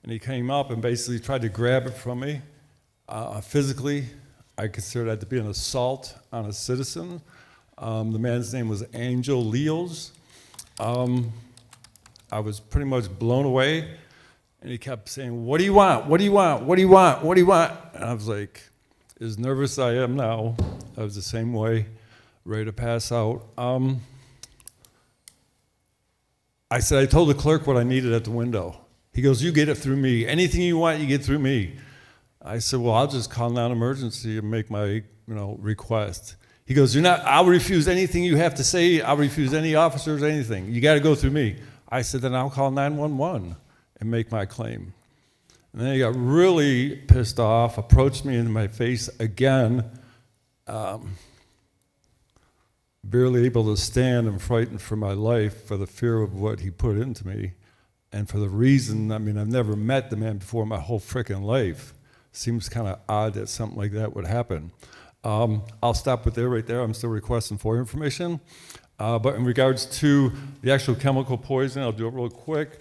and he came up and basically tried to grab it from me. Physically, I consider that to be an assault on a citizen. The man's name was Angel Leos. I was pretty much blown away, and he kept saying, "What do you want? What do you want? What do you want? What do you want?" And I was like, as nervous as I am now, I was the same way, ready to pass out. I said, I told the clerk what I needed at the window. He goes, "You get it through me. Anything you want, you get through me." I said, "Well, I'll just call non-emergency and make my, request." He goes, I'll refuse anything you have to say. I'll refuse any officers, anything. You got to go through me. I said, "Then I'll call 911 and make my claim." And then he got really pissed off, approached me in my face again, barely able to stand and frightened for my life for the fear of what he put into me. And for the reason, I've never met the man before in my whole frickin' life. Seems kind of odd that something like that would happen. I'll stop with right there. I'm still requesting for information. But in regards to the actual chemical poisoning, I'll do it real quick.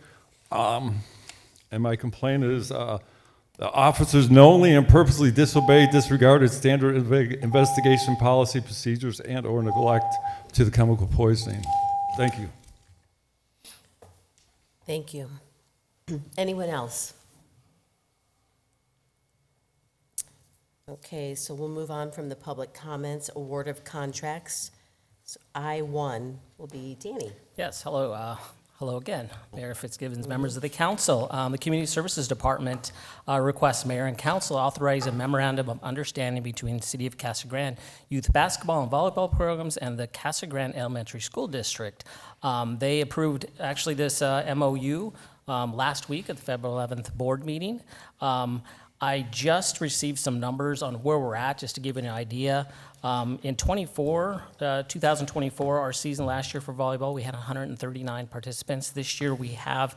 And my complaint is the officers knowingly and purposely disobeyed, disregarded standard investigation policy procedures and or neglect to the chemical poisoning. Thank you. Thank you. Anyone else? Okay, so we'll move on from the public comments, award of contracts. So I-1 will be Danny. Yes, hello. Hello again, Mayor Fitzgibbons, members of the council. The Community Services Department requests Mayor and Council authorize a memorandum of understanding between the City of Casa Grande Youth Basketball and Volleyball Programs and the Casa Grande Elementary School District. They approved actually this MOU last week at the February 11th board meeting. I just received some numbers on where we're at, just to give you an idea. In 2024, our season last year for volleyball, we had 139 participants. This year we have,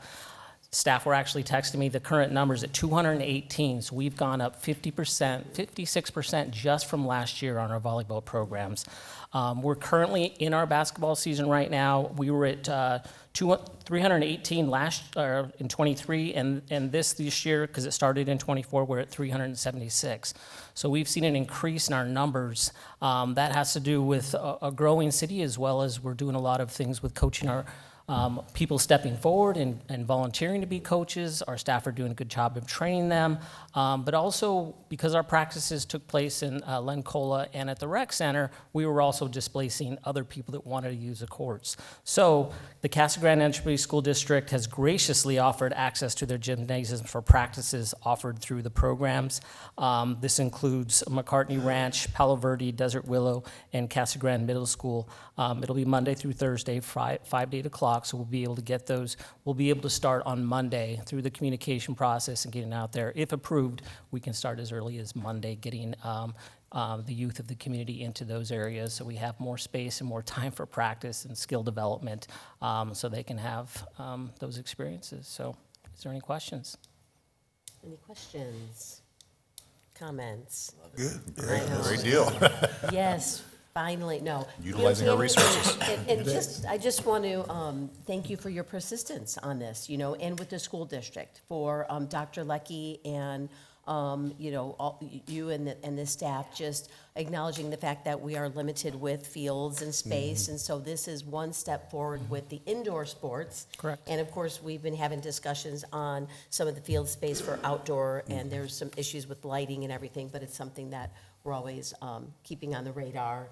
staff were actually texting me, the current numbers at 218. So we've gone up 50%, 56% just from last year on our volleyball programs. We're currently in our basketball season right now. We were at 318 in 23, and this year, because it started in 24, we're at 376. So we've seen an increase in our numbers. That has to do with a growing city, as well as we're doing a lot of things with coaching our people stepping forward and volunteering to be coaches. Our staff are doing a good job of training them, but also because our practices took place in Lencola and at the rec center, we were also displacing other people that wanted to use the courts. So the Casa Grande Elementary School District has graciously offered access to their gymnasiums for practices offered through the programs. This includes McCartney Ranch, Palo Verde, Desert Willow, and Casa Grande Middle School. It'll be Monday through Thursday, 5 to 8 o'clock. So we'll be able to get those. We'll be able to start on Monday through the communication process and getting out there. If approved, we can start as early as Monday, getting the youth of the community into those areas so we have more space and more time for practice and skill development so they can have those experiences. So is there any questions? Any questions? Comments? Good, great deal. Yes. Finally, no. Utilizing our resources. And I just want to thank you for your persistence on this, and with the school district, for Dr. Leckie and, you and the staff just acknowledging the fact that we are limited with fields and space. And so this is one step forward with the indoor sports. Correct. And of course, we've been having discussions on some of the field space for outdoor, and there's some issues with lighting and everything, but it's something that we're always keeping on the radar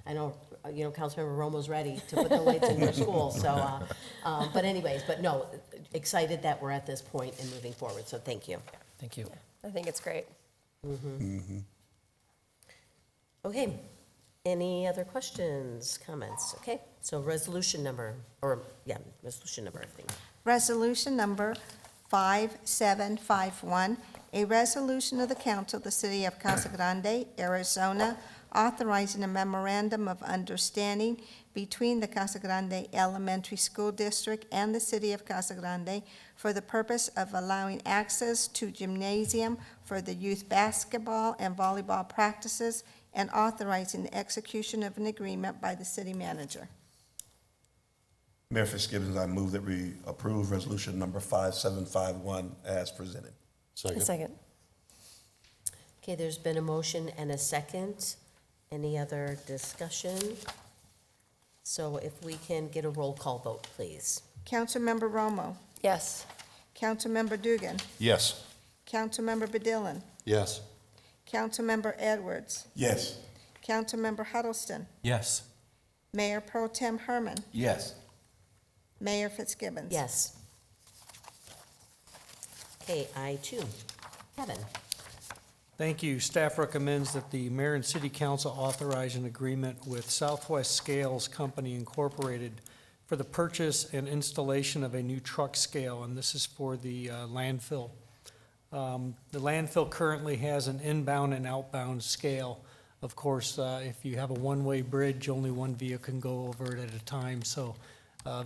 I know, Councilmember Romo's ready to put the lights in their school, so, but anyways, but no, excited that we're at this point and moving forward, so thank you. Thank you. I think it's great. Okay, any other questions, comments? Okay, so resolution number, I think. Resolution number 5751, a resolution of the Council of the City of Casa Grande, Arizona, authorizing a memorandum of understanding between the Casa Grande Elementary School District and the City of Casa Grande for the purpose of allowing access to gymnasium for the youth basketball and volleyball practices and authorizing the execution of an agreement by the city manager. Mayor Fitzgibbons, I move that we approve resolution number 5751 as presented. Second. Okay, there's been a motion and a second. Any other discussion? So if we can get a roll call vote, please. Councilmember Romo, Yes. Councilmember Dugan, Yes. Councilmember Badillon, Yes. Councilmember Edwards, Yes. Councilmember Huddleston, Yes. Mayor Pro Tem Herman, Yes. Mayor Fitzgibbons. Yes. Okay, I2. Kevin? Thank you. Staff recommends that the mayor and city council authorize an agreement with Southwest Scales Company Incorporated for the purchase and installation of a new truck scale, and this is for the landfill. The landfill currently has an inbound and outbound scale. Of course, if you have a one-way bridge, only one vehicle can go over it at a time, so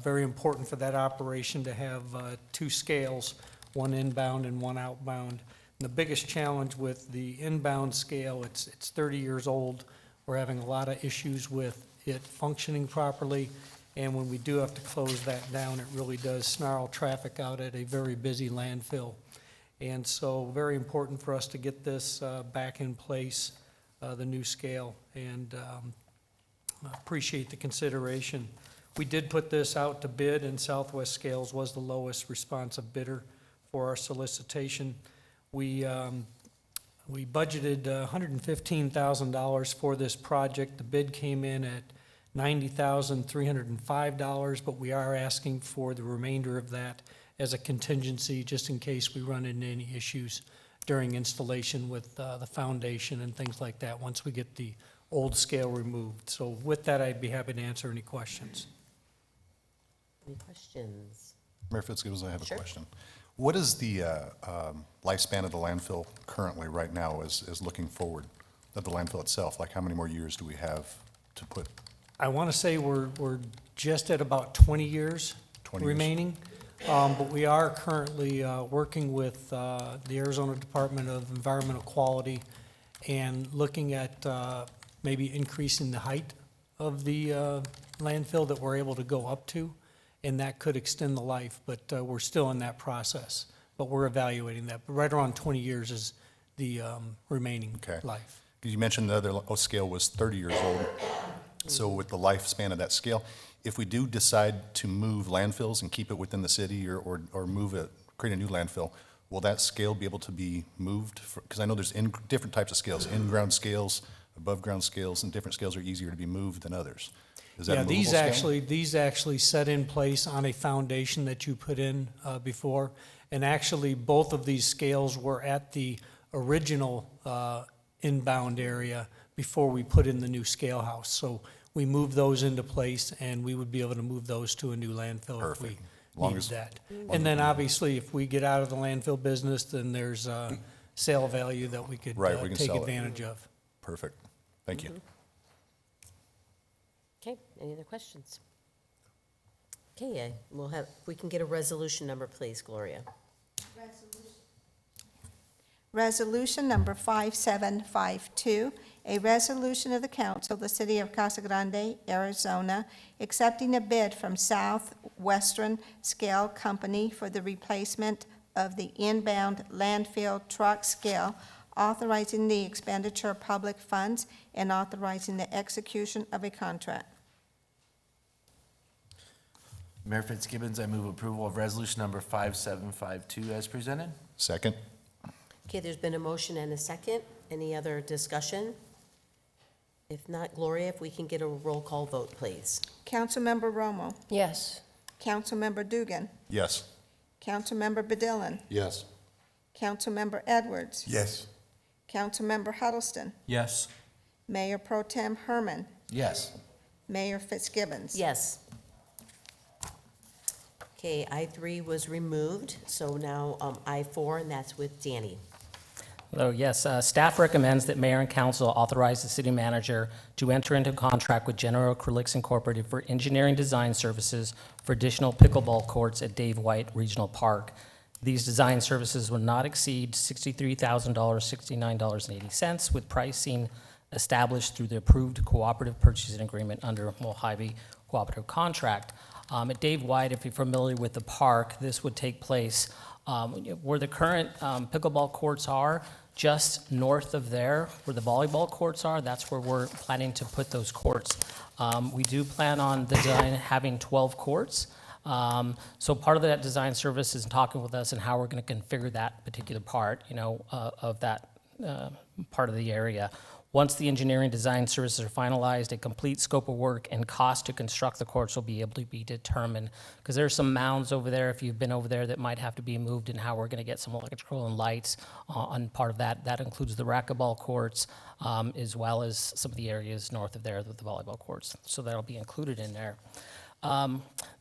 very important for that operation to have two scales, one inbound and one outbound. And the biggest challenge with the inbound scale, it's 30 years old. We're having a lot of issues with it functioning properly, and when we do have to close that down, it really does snarl traffic out at a very busy landfill. And so very important for us to get this back in place, the new scale, and appreciate the consideration. We did put this out to bid, and Southwest Scales was the lowest responsive bidder for our solicitation. We budgeted $115,000 for this project. The bid came in at $90,305, but we are asking for the remainder of that as a contingency, just in case we run into any issues during installation with the foundation and things like that, once we get the old scale removed. So with that, I'd be happy to answer any questions. Any questions? Mayor Fitzgibbons, I have a Sure. question. What is the lifespan of the landfill currently, right now, as looking forward, of the landfill itself? Like, how many more years do we have to put? I want to say we're just at about 20 years 20 years. remaining. But we are currently working with the Arizona Department of Environmental Quality and looking at maybe increasing the height of the landfill that we're able to go up to, and that could extend the life, but we're still in that process. But we're evaluating that. But right around 20 years is the remaining Okay. life. You mentioned the other scale was 30 years old. So with the lifespan of that scale, if we do decide to move landfills and keep it within the city or move it, create a new landfill, will that scale be able to be moved? Because I know there's different types of scales, in-ground scales, above-ground scales, and different scales are easier to be moved than others. Is that a Yeah, movable scale? these actually set in place on a foundation that you put in before. And actually, both of these scales were at the original inbound area before we put in the new scale house. So we moved those into place, and we would be able to move those to a new landfill if we Perfect. Long needed as- that. And then obviously, if we get out of the landfill business, then there's sale value that we could Right, we can take sell it. advantage of. Perfect. Thank you. Okay, any other questions? Okay, we'll have, if we can get a resolution number, please, Gloria. Resolution number 5752, a resolution of the council of the city of Casa Grande, Arizona, accepting a bid from Southwestern Scale Company for the replacement of the inbound landfill truck scale, authorizing the expenditure of public funds and authorizing the execution of a contract. Mayor Fitzgibbons, I move approval of resolution number 5752 as presented. Second? Okay, there's been a motion and a second. Any other discussion? If not, Gloria, if we can get a roll call vote, please. Councilmember Romo, Yes. Councilmember Dugan, Yes. Councilmember Badillon, Yes. Councilmember Edwards, Yes. Councilmember Huddleston, Yes. Mayor Pro Tem Herman, Yes. Mayor Fitzgibbons. Yes. Okay, I3 was removed, so now I4, and that's with Danny. Hello, yes. Staff recommends that mayor and council authorize the city manager to enter into contract with General Acrylics Incorporated for engineering design services for additional pickleball courts at Dave White Regional Park. These design services will not exceed $63,000, $69.80, with pricing established through the approved cooperative purchasing agreement under Mojave Cooperative Contract. At Dave White, if you're familiar with the park, this would take place where the current pickleball courts are, just north of there, where the volleyball courts are. That's where we're planning to put those courts. We do plan on the design having 12 courts. So part of that design service is talking with us and how we're going to configure that particular part, of that part of the area. Once the engineering design services are finalized, a complete scope of work and cost to construct the courts will be able to be determined. Because there are some mounds over there, if you've been over there, that might have to be moved, and how we're going to get some electrical and lights on part of that. That includes the racquetball courts, as well as some of the areas north of there with the volleyball courts. So that'll be included in there.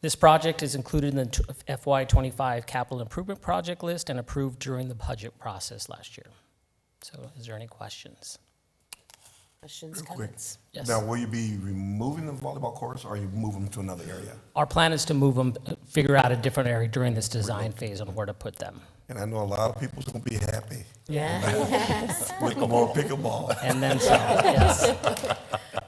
This project is included in the FY25 capital improvement project list and approved during the budget process last year. So is there any questions? Questions, Quick. comments? Yes. Now, will you be removing the volleyball courts, or are you moving them to another area? Our plan is to move them, figure out a different area during this design phase on where to put them. And I know a lot of people's gonna be happy Yeah. with more pickleball. And then some, yes.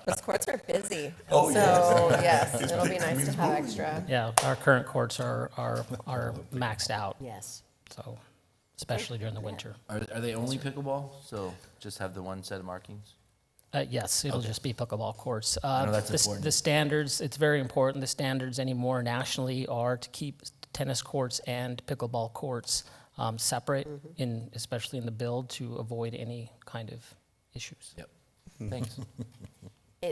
Those courts are busy. Oh, So, yes. yes, it'll be nice to have extra. Yeah, our current courts are maxed out, Yes. so, especially during the winter. Are they only pickleball? So just have the one set of markings? Yes, it'll just be pickleball courts. know that's The important. the standards, it's very important, the standards anymore nationally are to keep tennis courts and pickleball courts separate, especially in the build, to avoid any kind of issues. Yep. Thanks.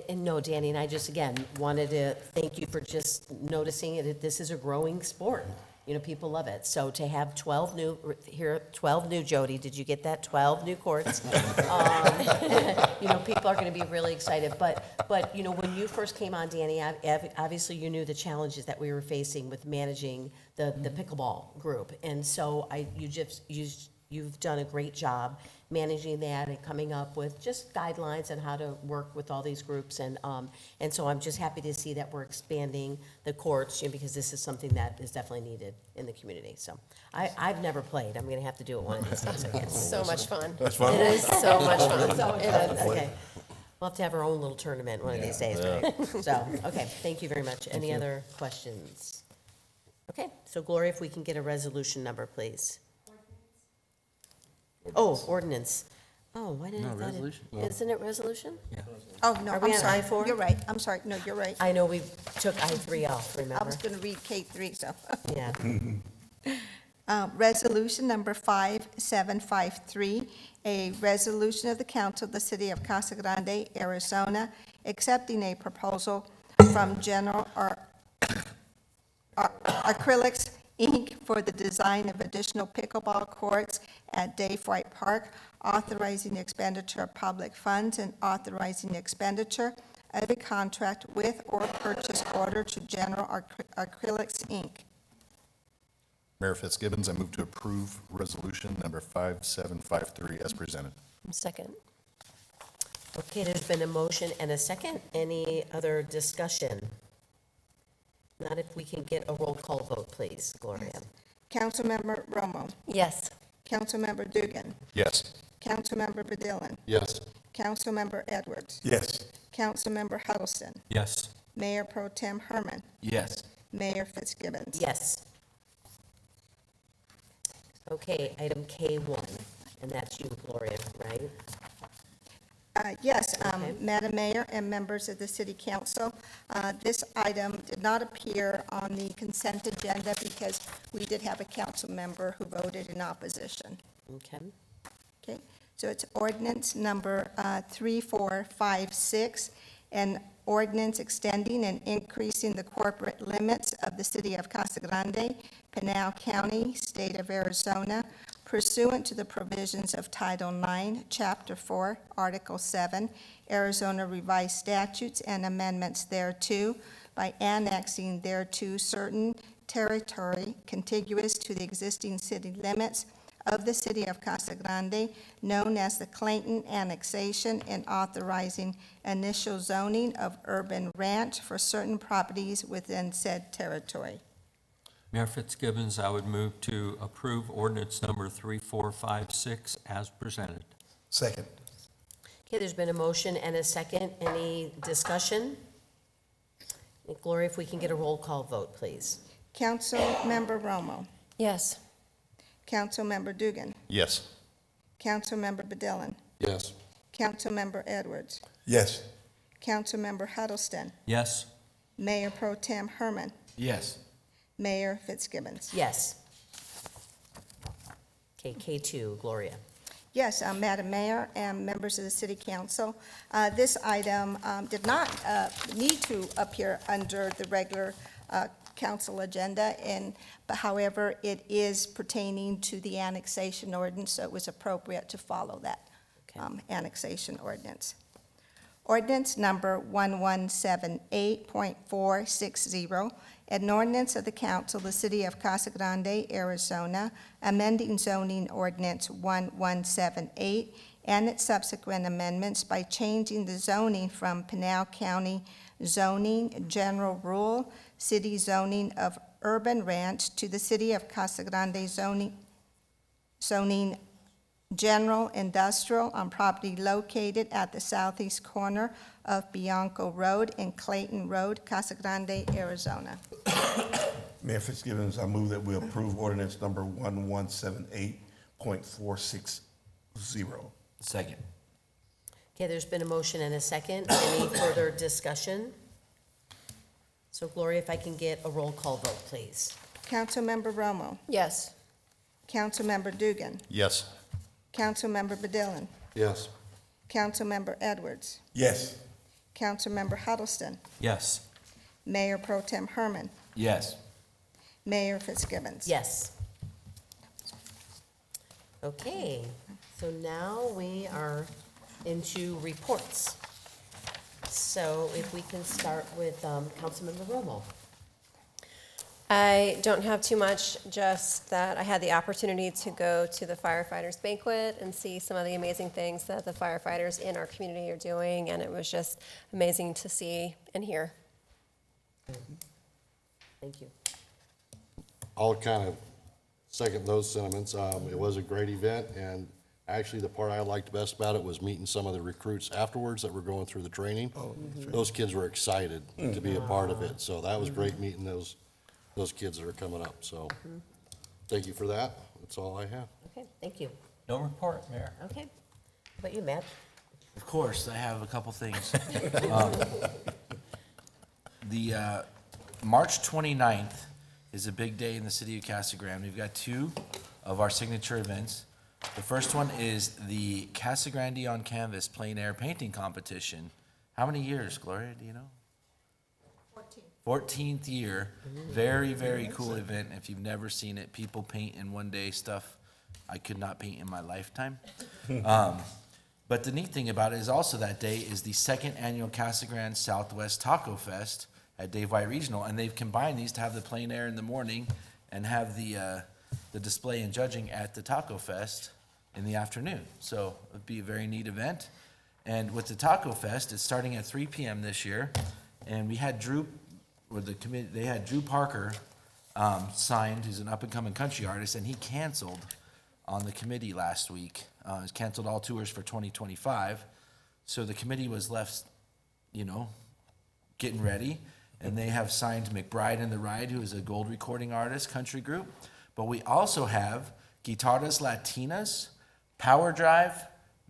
And no, Danny, and I just, again, wanted to thank you for just noticing it. This is a growing sport. People love it. So to have 12 new, Jody, did you get that? 12 new courts. People are going to be really excited. But when you first came on, Danny, obviously you knew the challenges that we were facing with managing the pickleball group. And so you've done a great job managing that and coming up with just guidelines on how to work with all these groups. And so I'm just happy to see that we're expanding the courts, because this is something that is definitely needed in the community. So I've never played. I'm going to have to do it one of these days, I guess. So much fun. That's fun. It is so much fun. It is. Okay. We'll have to have our own little tournament one of these days, right? So, okay, thank you very much. Any other questions? Okay, so Gloria, if we can get a resolution number, please. Oh, ordinance. Oh, why didn't I No, thought resolution. Isn't it resolution? Oh, no, Are we I'm on sorry. I-4? You're right. I'm sorry. No, you're right. I know we took I-3 off, I remember? was going to read K3, so. Yeah. Resolution number 5753, a resolution of the council of the city of Casa Grande, Arizona, accepting a proposal from General Acrylics, Inc. for the design of additional pickleball courts at Dave White Park, authorizing expenditure of public funds and authorizing expenditure of a contract with or purchase order to General Acrylics, Inc. Mayor Fitzgibbons, I move to approve resolution number 5753 as presented. Second. Okay, there's been a motion and a second. Any other discussion? Not if we can get a roll call vote, please, Gloria. Councilmember Romo, Yes. Councilmember Dugan, Yes. Councilmember Badillon, Yes. Councilmember Edwards, Yes. Councilmember Huddleston, Yes. Mayor Pro Tem Herman, Yes. Mayor Fitzgibbons. Yes. Okay, item K1, and that's you, Gloria, right? Yes, Okay. Madam Mayor and members of the City Council, this item did not appear on the consent agenda because we did have a council member who voted in opposition. Okay. Okay, so it's ordinance number 3456, an ordinance extending and increasing the corporate limits of the city of Casa Grande, Pinal County, state of Arizona, pursuant to the provisions of Title IX, Chapter 4, Article 7, Arizona Revised Statutes and amendments thereto, by annexing thereto certain territory contiguous to the existing city limits of the city of Casa Grande, known as the Clayton Annexation, and authorizing initial zoning of urban ranch for certain properties within said territory. Mayor Fitzgibbons, I would move to approve ordinance number 3456 as presented. Second. Okay, there's been a motion and a second. Any discussion? Gloria, if we can get a roll call vote, please. Councilmember Romo, Yes. Councilmember Dugan, Yes. Councilmember Bedillin, Yes. Councilmember Edwards, Yes. Councilmember Huddleston, Yes. Mayor Pro Tem Herman, Yes. Mayor Fitzgibbons. Yes. Okay, K2, Gloria. Yes, Madam Mayor and members of the City Council, this item did not need to appear under the regular council agenda, but however, it is pertaining to the annexation ordinance, so it was appropriate to follow that annexation ordinance. Ordinance number 1178.460, an ordinance of the council of the City of Casa Grande, Arizona, amending zoning ordinance 1178 and its subsequent amendments by changing the zoning from Pinal County zoning general rule, city zoning of urban ranch, to the City of Casa Grande zoning general industrial on property located at the southeast corner of Bianco Road and Clayton Road, Casa Grande, Arizona. Mayor Fitzgibbons, I move that we approve ordinance number 1178.460. Second. Okay, there's been a motion and a second. Any further discussion? So Gloria, if I can get a roll call vote, please. Councilmember Romo, Yes. Councilmember Dugan, Yes. Councilmember Bedillin, Yes. Councilmember Edwards, Yes. Councilmember Huddleston, Yes. Mayor Pro Tem Herman, Yes. Mayor Fitzgibbons. Yes. Okay, so now we are into reports. So if we can start with Councilmember Romo. I don't have too much, just that I had the opportunity to go to the firefighters banquet and see some of the amazing things that the firefighters in our community are doing, and it was just amazing to see and hear. Thank you. I'll kind of second those sentiments. It was a great event, and actually, the part I liked best about it was meeting some of the recruits afterwards that were going through the training. Those kids were excited to be a part of it, so that was great meeting those kids that are coming up. So, thank you for that. That's all I have. Okay, thank you. No report, Mayor. Okay. How about you, Matt? Of course, I have a couple things. The March 29th is a big day in the city of Casa Grande. We've got two of our signature events. The first one is the Casa Grande on Canvas plein air painting competition. How many years, Gloria, do you know? 14th year. Very, very cool event. If you've never seen it, people paint in one day stuff I could not paint in my lifetime. But the neat thing about it is also that day is the second annual Casa Grande Southwest Taco Fest at Dave White Regional, and they've combined these to have the plein air in the morning and have the display and judging at the Taco Fest in the afternoon. So it'd be a very neat event. And with the Taco Fest, it's starting at 3 p.m. this year, and we had Drew Parker signed, who's an up-and-coming country artist, and he canceled on the committee last week. He's canceled all tours for 2025. So the committee was left, getting ready, and they have signed McBride and the Ride, who is a gold recording artist, country group. But we also have Guitarras Latinas, Power Drive,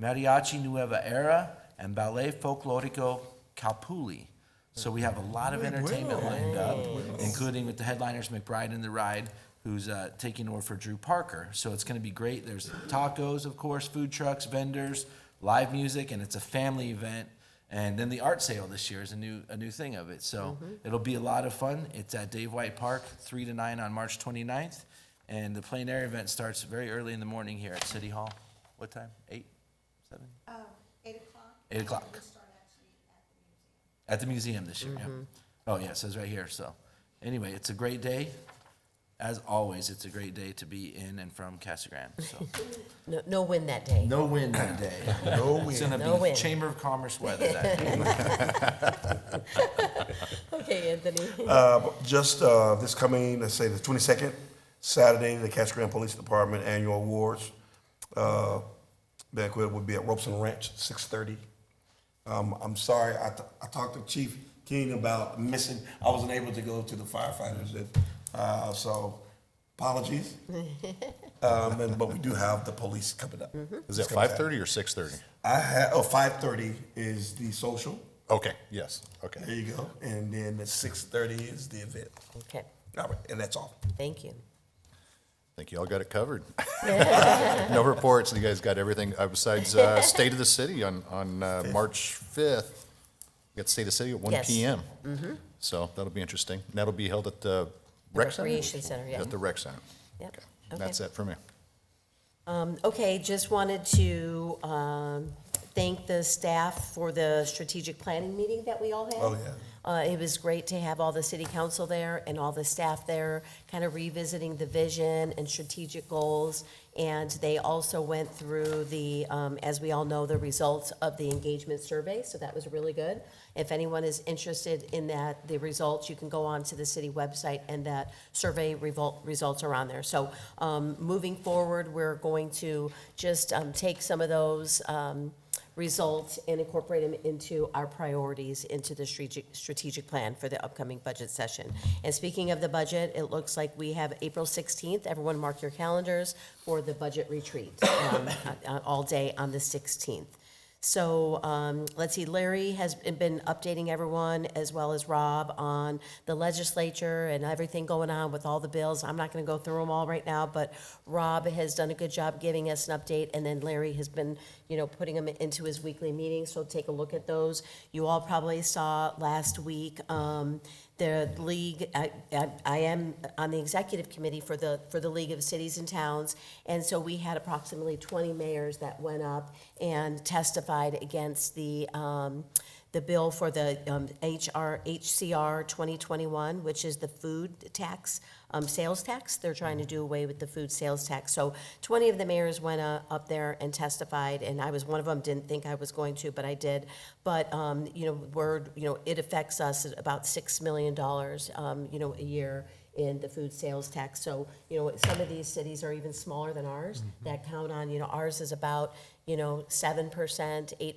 Mariachi Nueva Era, and Ballet Folklorico Calpulli. So we have a lot of entertainment lined up, including with the headliners McBride and the Ride, who's taking over for Drew Parker. So it's going to be great. There's tacos, of course, food trucks, vendors, live music, and it's a family event. And then the art sale this year is a new thing of it. So it'll be a lot of fun. It's at Dave White Park, 3 to 9 on March 29th. And the plein air event starts very early in the morning here at City Hall. What time? 8? 7? 8 o'clock. 8 o'clock. At the museum this year, yeah. Oh, yeah, it says right here. So anyway, it's a great day. As always, it's a great day to be in and from Casa Grande. So. No wind that day. No wind that day. No wind. It's going to No be wind. Chamber of Commerce weather that day. Okay, Anthony. Just this coming, let's say the 22nd, Saturday, the Casa Grande Police Department Annual Awards banquet will be at Robeson Ranch, 6:30 I'm sorry, I talked to Chief King about missing, I wasn't able to go to the firefighters, so apologies. But we do have the police coming up. Is that 5:30 or 6:30? 5:30 is the social, Okay, yes, okay. there you go, and then at 6:30 is the event. Okay, All right, and that's all. thank you. I think you all got it covered. No reports, you guys got everything, besides State of the City on March 5th. We got State of the City at 1 Yes. PM. So that'll be interesting. And that'll be held at the Rec Center? Recreation Center, yeah. At the Rec Center. Yep, Okay. okay. That's it for me. Okay, just wanted to thank the staff for the strategic planning meeting that we all had. Oh, yeah. It was great to have all the city council there and all the staff there, kind of revisiting the vision and strategic goals. And they also went through the, as we all know, the results of the engagement survey, so that was really good. If anyone is interested in that, the results, you can go on to the city website and that survey results are on there. So moving forward, we're going to just take some of those results and incorporate them into our priorities into the strategic plan for the upcoming budget session. And speaking of the budget, it looks like we have April 16th. Everyone mark your calendars for the budget retreat, all day on the 16th. So let's see, Larry has been updating everyone as well as Rob on the legislature and everything going on with all the bills. I'm not going to go through them all right now, but Rob has done a good job giving us an update, and then Larry has been, putting them into his weekly meetings, so take a look at those. You all probably saw last week the league, I am on the executive committee for the League of Cities and Towns, and so we had approximately 20 mayors that went up and testified against the bill for the HCR 2021, which is the food tax, sales tax. They're trying to do away with the food sales tax. So 20 of the mayors went up there and testified, and I was one of them. Didn't think I was going to, but I did. But it affects us at about $6 million, a year in the food sales tax. So, some of these cities are even smaller than ours that count on, ours is about, 7%,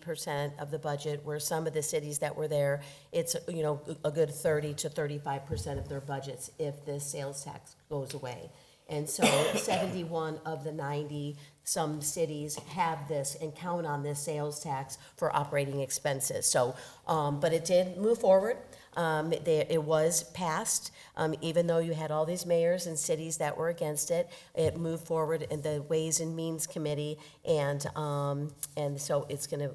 8% of the budget, where some of the cities that were there, it's, a good 30 to 35% of their budgets if the sales tax goes away. And so 71 of the 90 some cities have this and count on this sales tax for operating expenses. So, but it did move forward. It was passed, even though you had all these mayors and cities that were against it. It moved forward in the Ways and Means Committee, and so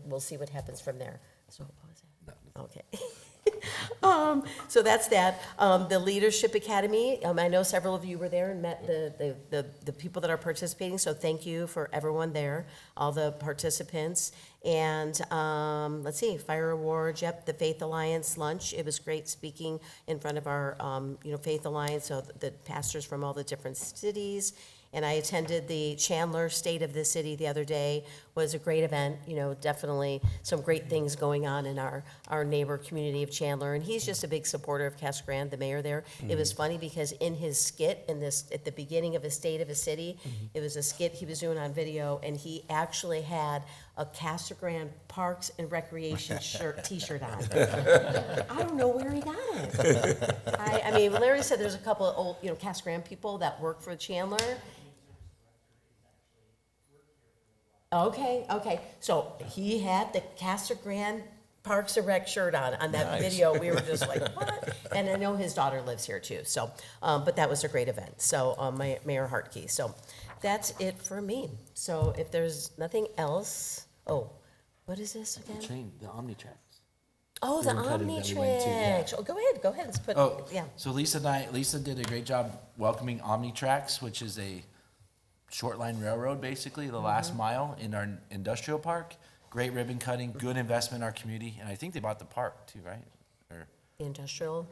we'll see what happens from there. So what was that? Okay. So that's that. The Leadership Academy, I know several of you were there and met the people that are participating, so thank you for everyone there, all the participants. And let's see, Fire Awards, yep, the Faith Alliance lunch. It was great speaking in front of our, Faith Alliance, so the pastors from all the different cities. And I attended the Chandler State of the City the other day. Was a great event, definitely some great things going on in our neighbor community of Chandler. And he's just a big supporter of Casa Grande, the mayor there. It was funny because in his skit, at the beginning of his State of a City, it was a skit he was doing on video, and he actually had a Casa Grande Parks and Recreation t-shirt on. I don't know where he got it. I mean, Larry said there's a couple of old, Casa Grande people that work for Chandler. Okay. So he had the Casa Grande Parks and Rec shirt on that video. We were just like, what? And I know his daughter lives here too. So, but that was a great event. So, Mayor Hartke. So, that's it for me. So, if there's nothing else, what is this again? The OmniTracks. Oh, the Ribbon cutting that we went to, yeah. OmniTracks. Oh, go ahead. Let's put. Yeah. So Lisa did a great job welcoming OmniTracks, which is a short line railroad, basically, the last mile in our industrial park. Great ribbon cutting, good investment in our community, and I think they bought the park too, right? The industrial.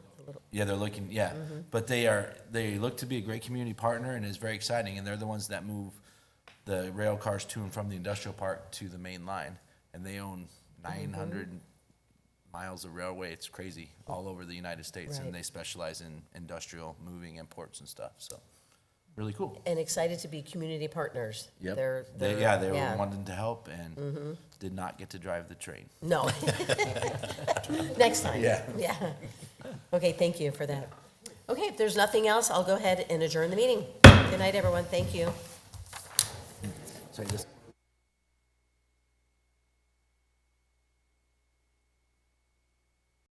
Yeah, they're looking. Yeah, but they look to be a great community partner, and it's very exciting. And they're the ones that move the rail cars to and from the industrial park to the main line, and they own 900 miles of railway. It's crazy, all over the United States, Right. and they specialize in industrial moving imports and stuff. So really cool. And excited to be community partners. Yep. They're, They they're- were wanting to help and did not get to drive the train. No. Next time. Yeah. Yeah. Okay, thank you for that. Okay, if there's nothing else, I'll go ahead and adjourn the meeting. Good night, everyone. Thank you. Sorry, just